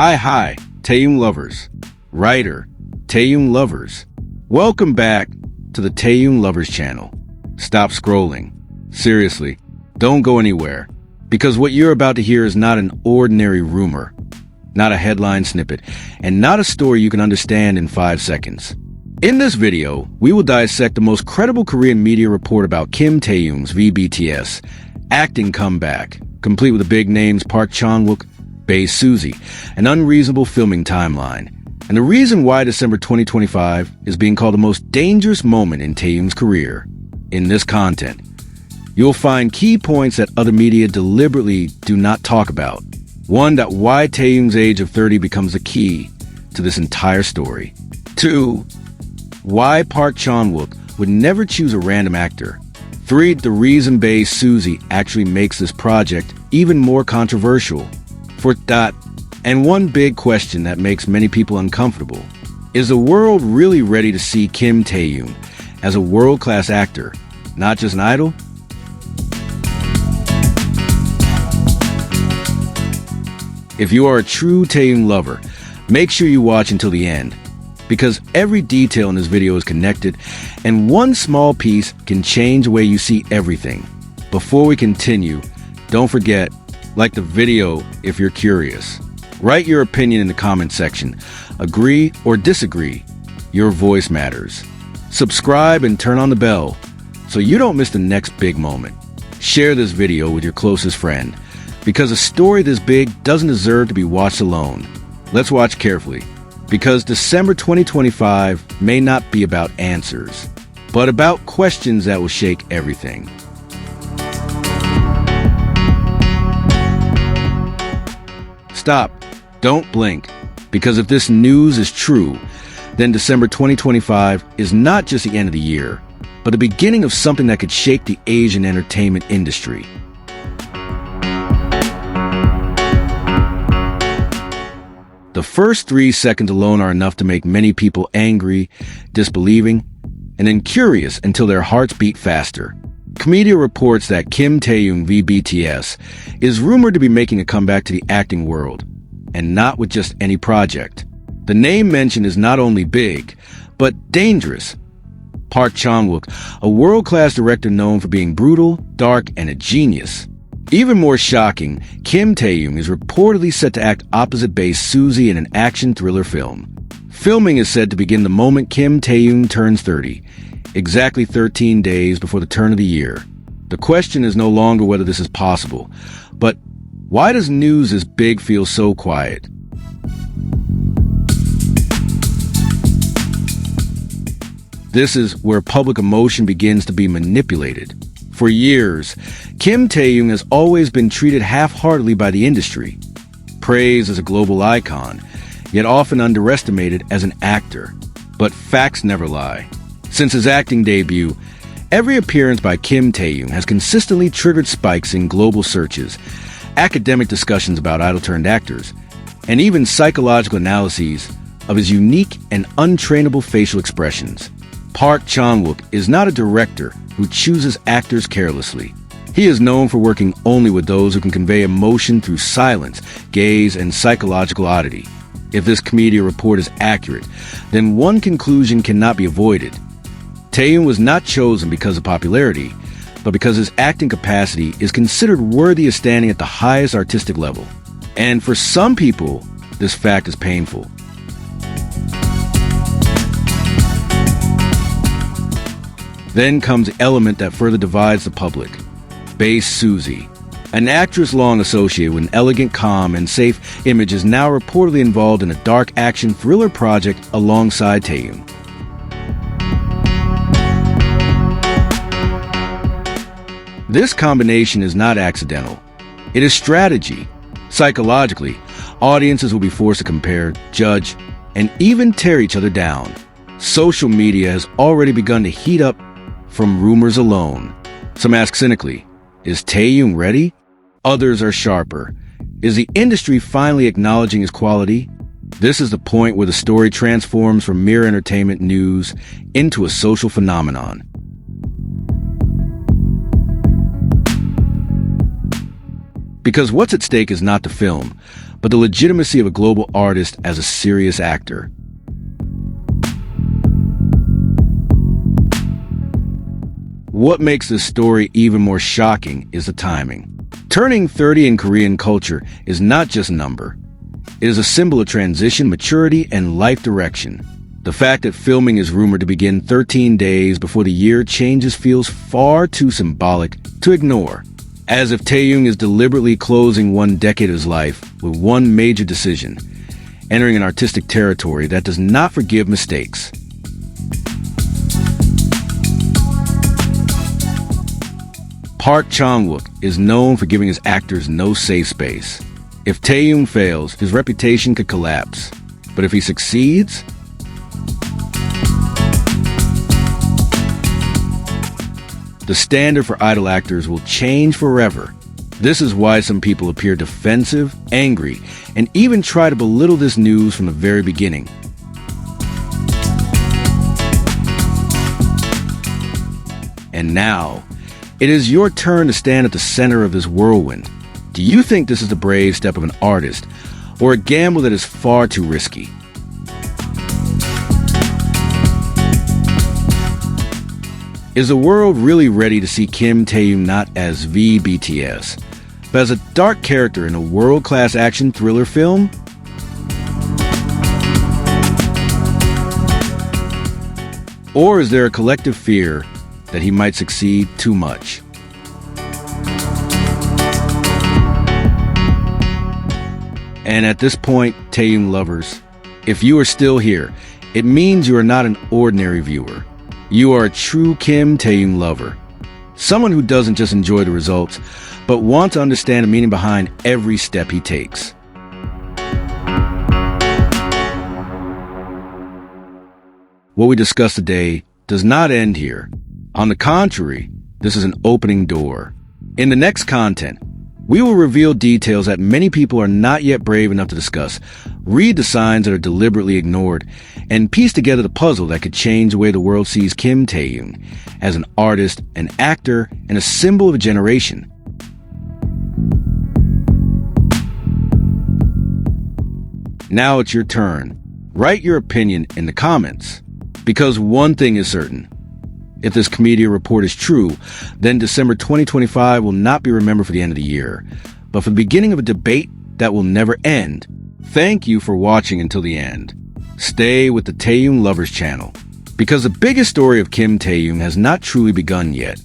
Hi, Taehyung Lovers. Writer, Taehyung Lovers. Welcome back to the Taehyung Lovers Channel. Stop scrolling. Seriously, don't go anywhere. Because what you're about to hear is not an ordinary rumor, not a headline snippet, and not a story you can understand in 5 seconds. In this video, we will dissect the most credible Korean media report about Kim Taehyung's BTS acting comeback, complete with the big names Park Chan-wook, Bae Suzy, an unreasonable filming timeline, and the reason why December 2025 is being called the most dangerous moment in Taehyung's career. In this content, you'll find key points that other media deliberately do not talk about. One, that why Taehyung's age of 30 becomes the key to this entire story. 2, why Park Chan-wook would never choose a random actor. 3, the reason Bae Suzy actually makes this project even more controversial. 4, and one big question that makes many people uncomfortable. Is the world really ready to see Kim Taehyung as a world-class actor, not just an idol? If you are a true Taehyung lover, make sure you watch until the end, because every detail in this video is connected, and one small piece can change the way you see everything. Before we continue, don't forget, like the video if you're curious. Write your opinion in the comment section. Agree or disagree, your voice matters. Subscribe and turn on the bell so you don't miss the next big moment. Share this video with your closest friend, because a story this big doesn't deserve to be watched alone. Let's watch carefully, because December 2025 may not be about answers, but about questions that will shake everything. Stop. Don't blink. Because if this news is true, then December 2025 is not just the end of the year, but the beginning of something that could shake the Asian entertainment industry. The first 3 seconds alone are enough to make many people angry, disbelieving, and then curious until their hearts beat faster. Kmedia reports that Kim Taehyung v BTS is rumored to be making a comeback to the acting world, and not with just any project. The name mentioned is not only big, but dangerous. Park Chan-wook, a world-class director known for being brutal, dark, and a genius. Even more shocking, Kim Taehyung is reportedly set to act opposite Bae Suzy in an action thriller film. Filming is said to begin the moment Kim Taehyung turns 30, exactly 13 days before the turn of the year. The question is no longer whether this is possible, but why does news this big feel so quiet? This is where public emotion begins to be manipulated. For years, Kim Taehyung has always been treated half-heartedly by the industry, praised as a global icon, yet often underestimated as an actor. But facts never lie. Since his acting debut, every appearance by Kim Taehyung has consistently triggered spikes in global searches, academic discussions about idol-turned-actors, and even psychological analyses of his unique and untrainable facial expressions. Park Chan-wook is not a director who chooses actors carelessly. He is known for working only with those who can convey emotion through silence, gaze, and psychological oddity. If this Kmedia report is accurate, then one conclusion cannot be avoided. Taehyung was not chosen because of popularity, but because his acting capacity is considered worthy of standing at the highest artistic level. And for some people, this fact is painful. Then comes the element that further divides the public. Bae Suzy, an actress long associated with an elegant, calm, and safe image, is now reportedly involved in a dark action thriller project alongside Taehyung. This combination is not accidental. It is strategy. Psychologically, audiences will be forced to compare, judge, and even tear each other down. Social media has already begun to heat up from rumors alone. Some ask cynically, is Taehyung ready? Others are sharper. Is the industry finally acknowledging his quality? This is the point where the story transforms from mere entertainment news into a social phenomenon. Because what's at stake is not the film, but the legitimacy of a global artist as a serious actor. What makes this story even more shocking is the timing. Turning 30 in Korean culture is not just a number. It is a symbol of transition, maturity, and life direction. The fact that filming is rumored to begin 13 days before the year changes feels far too symbolic to ignore, as if Taehyung is deliberately closing one decade of his life with one major decision, entering an artistic territory that does not forgive mistakes. Park Chan-wook is known for giving his actors no safe space. If Taehyung fails, his reputation could collapse. But if he succeeds, the standard for idol actors will change forever. This is why some people appear defensive, angry, and even try to belittle this news from the very beginning. And now, it is your turn to stand at the center of this whirlwind. Do you think this is the brave step of an artist, or a gamble that is far too risky? Is the world really ready to see Kim Taehyung not as BTS, but as a dark character in a world-class action thriller film? Or is there a collective fear that he might succeed too much? And at this point, Taehyung lovers, if you are still here, it means you are not an ordinary viewer. You are a true Kim Taehyung lover. Someone who doesn't just enjoy the results, but wants to understand the meaning behind every step he takes. What we discussed today does not end here. On the contrary, this is an opening door. In the next content, we will reveal details that many people are not yet brave enough to discuss, read the signs that are deliberately ignored, and piece together the puzzle that could change the way the world sees Kim Taehyung as an artist, an actor, and a symbol of a generation. Now it's your turn. Write your opinion in the comments. Because one thing is certain. If this Kmedia report is true, then December 2025 will not be remembered for the end of the year, but for the beginning of a debate that will never end. Thank you for watching until the end. Stay with the Taehyung Lovers Channel, because the biggest story of Kim Taehyung has not truly begun yet.